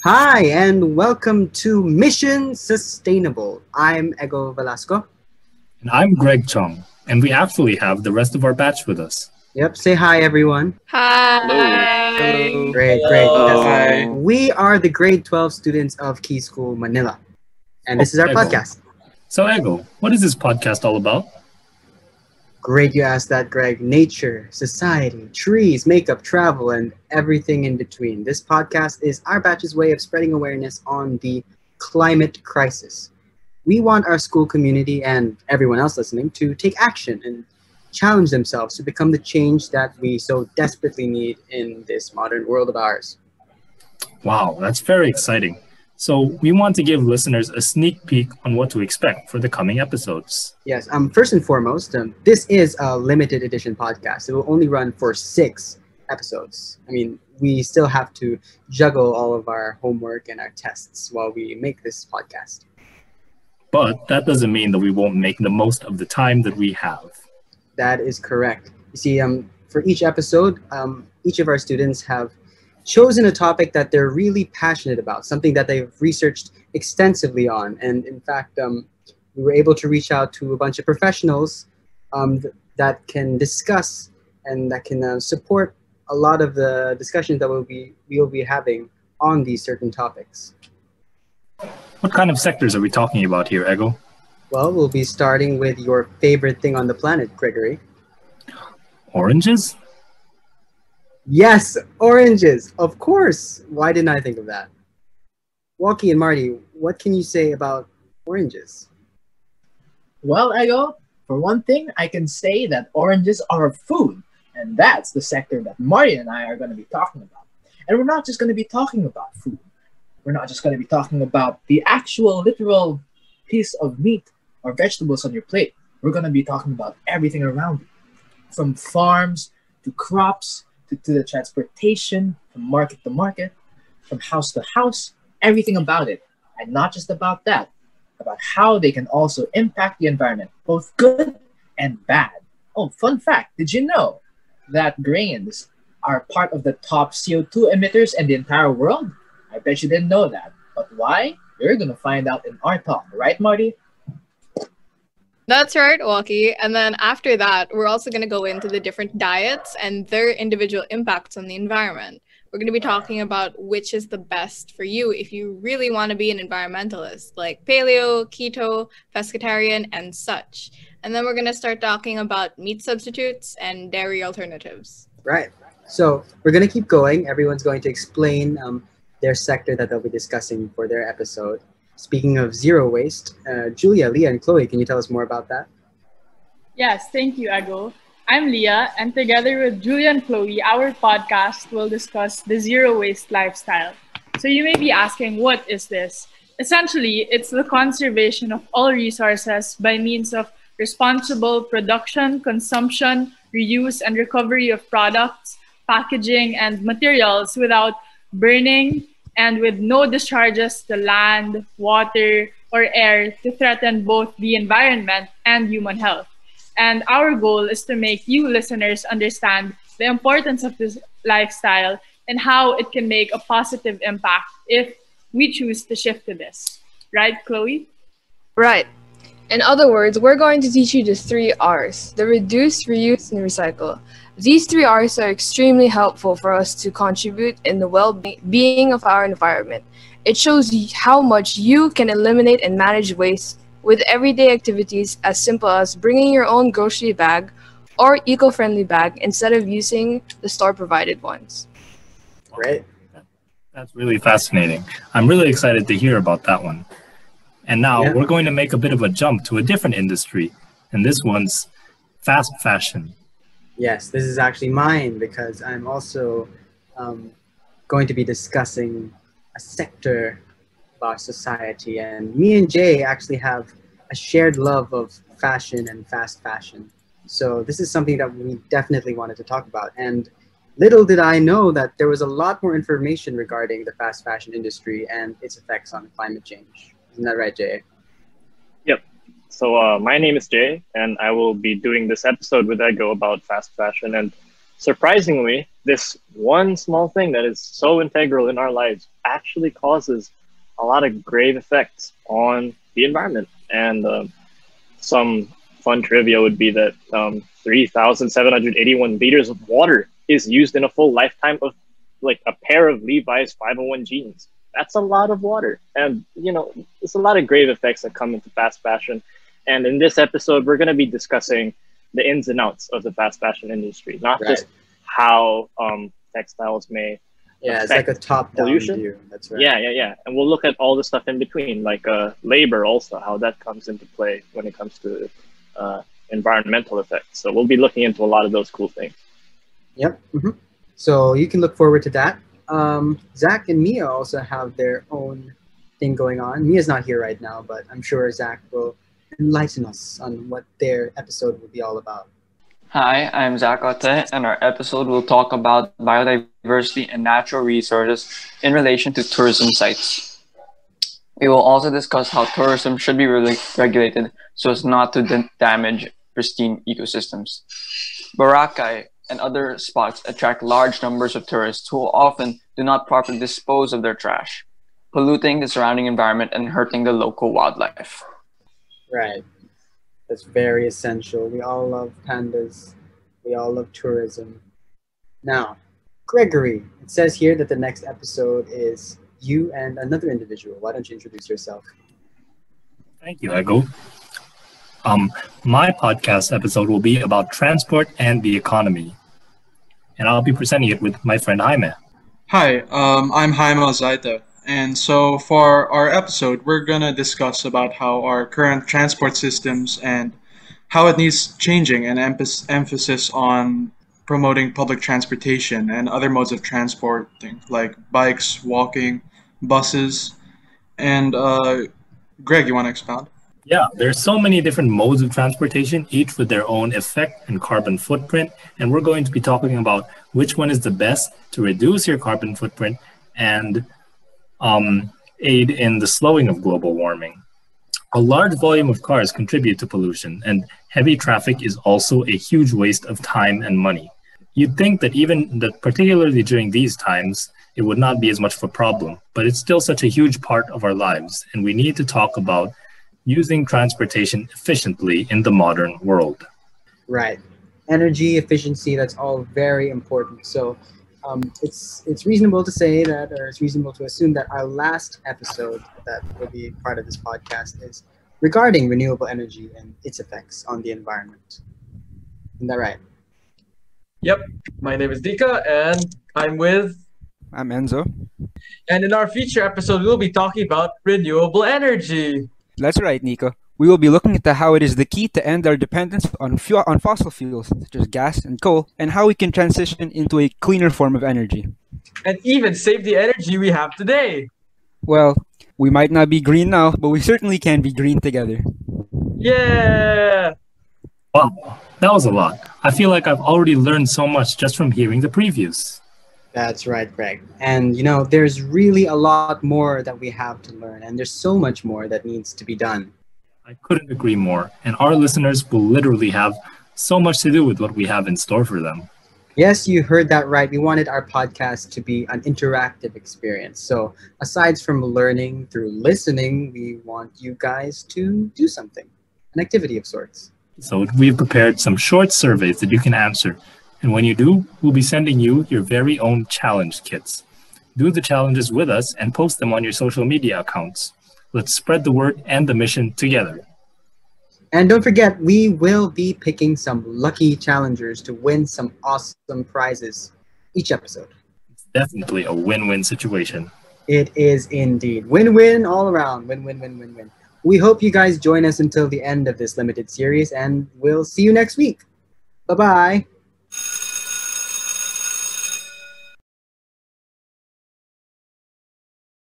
Hi, and welcome to Mission Sustainable. I'm Ego Velasco. And I'm Greg Chung, and we actually have the rest of our batch with us. Yep, say hi, everyone. Hello. Hello. Great. Hello. Yes. We are the grade 12 students of Keys School Manila, and this is our Ego. podcast. So, Ego, what is this podcast all about? Great you asked that, Greg. Nature, society, trees, makeup, travel, and everything in between. This podcast is our batch's way of spreading awareness on the climate crisis. We want our school community and everyone else listening to take action and challenge themselves to become the change that we so desperately need in this modern world of ours. Wow, that's very exciting. So, we want to give listeners a sneak peek on what to expect for the coming episodes. Yes, first and foremost, this is a limited edition podcast. It will only run for 6 episodes. I mean, we still have to juggle all of our homework and our tests while we make this podcast. But that doesn't mean that we won't make the most of the time that we have. That is correct. You see, for each episode, each of our students have chosen a topic that they're really passionate about, something that they've researched extensively on. And in fact, we were able to reach out to a bunch of professionals that can discuss and that can support a lot of the discussions that we'll be having on these certain topics. What kind of sectors are we talking about here, Ego? Well, we'll be starting with your favorite thing on the planet, Gregory. Oranges? Yes, oranges, of course. Why didn't I think of that? Walkie and Marty, what can you say about oranges? Well, Ego, for one thing, I can say that oranges are a food, and that's the sector that Marty and I are going to be talking about. And we're not just going to be talking about food. We're not just going to be talking about the actual literal piece of meat or vegetables on your plate. We're going to be talking about everything around you, from farms to crops to the transportation, from market to market, from house to house, everything about it. And not just about that, about how they can also impact the environment, both good and bad. Oh, fun fact, did you know that grains are part of the top CO2 emitters in the entire world? I bet you didn't know that. But why? You're going to find out in our talk, right, Marty? That's right, Walkie. And then after that, we're also going to go into the different diets and their individual impacts on the environment. We're going to be talking about which is the best for you if you really want to be an environmentalist, like paleo, keto, pescatarian, and such. And then we're going to start talking about meat substitutes and dairy alternatives. Right. So we're going to keep going. Everyone's going to explain their sector that they'll be discussing for their episode. Speaking of zero waste, Julia, Leah, and Chloe, can you tell us more about that? Yes, thank you, Ego. I'm Leah, and together with Julia and Chloe, our podcast will discuss the zero waste lifestyle. So you may be asking, what is this? Essentially, it's the conservation of all resources by means of responsible production, consumption, reuse, and recovery of products, packaging, and materials without burning, and with no discharges to land, water, or air to threaten both the environment and human health. And our goal is to make you listeners understand the importance of this lifestyle and how it can make a positive impact if we choose to shift to this. Right, Chloe? Right. In other words, we're going to teach you the 3 R's, the reduce, reuse, and recycle. These 3 R's are extremely helpful for us to contribute in the well-being of our environment. It shows you how much you can eliminate and manage waste with everyday activities as simple as bringing your own grocery bag or eco-friendly bag instead of using the store-provided ones. Great. That's really fascinating. I'm really excited to hear about that one. And now we're going to make a bit of a jump to a different industry, and this one's fast fashion. Yes, this is actually mine because I'm also going to be discussing a sector of our society, and me and Jay actually have a shared love of fashion and fast fashion. So this is something that we definitely wanted to talk about. And little did I know that there was a lot more information regarding the fast fashion industry and its effects on climate change. Isn't that right, Jay? Yep. My name is Jay, and I will be doing this episode with Ego about fast fashion. And surprisingly, this one small thing that is so integral in our lives actually causes a lot of grave effects on the environment. And some fun trivia would be that 3,781 liters of water is used in a full lifetime of like a pair of Levi's 501 jeans. That's a lot of water. And, you know, there's a lot of grave effects that come into fast fashion. And in this episode, we're going to be discussing the ins and outs of the fast fashion industry, not just how textiles may it's like a top-down view. That's right. Yeah. And we'll look at all the stuff in between, like labor also, how that comes into play when it comes to environmental effects. So we'll be looking into a lot of those cool things. Yep. So you can look forward to that. Zach and Mia also have their own thing going on. Mia's not here right now, but I'm sure Zach will enlighten us on what their episode will be all about. Hi, I'm Zach Ote, and our episode will talk about biodiversity and natural resources in relation to tourism sites. We will also discuss how tourism should be regulated so as not to damage pristine ecosystems. Boracay and other spots attract large numbers of tourists who often do not properly dispose of their trash, polluting the surrounding environment and hurting the local wildlife. Right. That's very essential. We all love pandas. We all love tourism. Now, Gregory, it says here that the next episode is you and another individual. Why don't you introduce yourself? Thank you, Ego. My podcast episode will be about transport and the economy. And I'll be presenting it with my friend Jaime. Hi, I'm Jaime Zaita. And so for our episode, we're going to discuss about how our current transport systems and how it needs changing and emphasis on promoting public transportation and other modes of transporting like bikes, walking, buses. And Greg, you want to expound? Yeah, there's so many different modes of transportation, each with their own effect and carbon footprint. And we're going to be talking about which one is the best to reduce your carbon footprint and aid in the slowing of global warming. A large volume of cars contribute to pollution, and heavy traffic is also a huge waste of time and money. You'd think that particularly during these times, it would not be as much of a problem, but it's still such a huge part of our lives, and we need to talk about using transportation efficiently in the modern world. Right. Energy efficiency, that's all very important. So it's reasonable to say that, or it's reasonable to assume that our last episode that will be part of this podcast is regarding renewable energy and its effects on the environment. Isn't that right? Yep. My name is Dika, and I'm Enzo. And in our feature episode, we'll be talking about renewable energy. That's right, Nico. We will be looking at how it is the key to end our dependence on fossil fuels, such as gas and coal, and how we can transition into a cleaner form of energy. And even save the energy we have today. Well, we might not be green now, but we certainly can be green together. Yeah! Wow, that was a lot. I feel like I've already learned so much just from hearing the previews. That's right, Greg. And you know, there's really a lot more that we have to learn, and there's so much more that needs to be done. I couldn't agree more, and our listeners will literally have so much to do with what we have in store for them. Yes, you heard that right. We wanted our podcast to be an interactive experience. So aside from learning through listening, we want you guys to do something, an activity of sorts. So we've prepared some short surveys that you can answer. And when you do, we'll be sending you your very own challenge kits. Do the challenges with us and post them on your social media accounts. Let's spread the word and the mission together. And don't forget, we will be picking some lucky challengers to win some awesome prizes each episode. It's definitely a win-win situation. It is indeed. Win-win all around. Win-win-win-win-win. We hope you guys join us until the end of this limited series, and we'll see you next week. Bye-bye.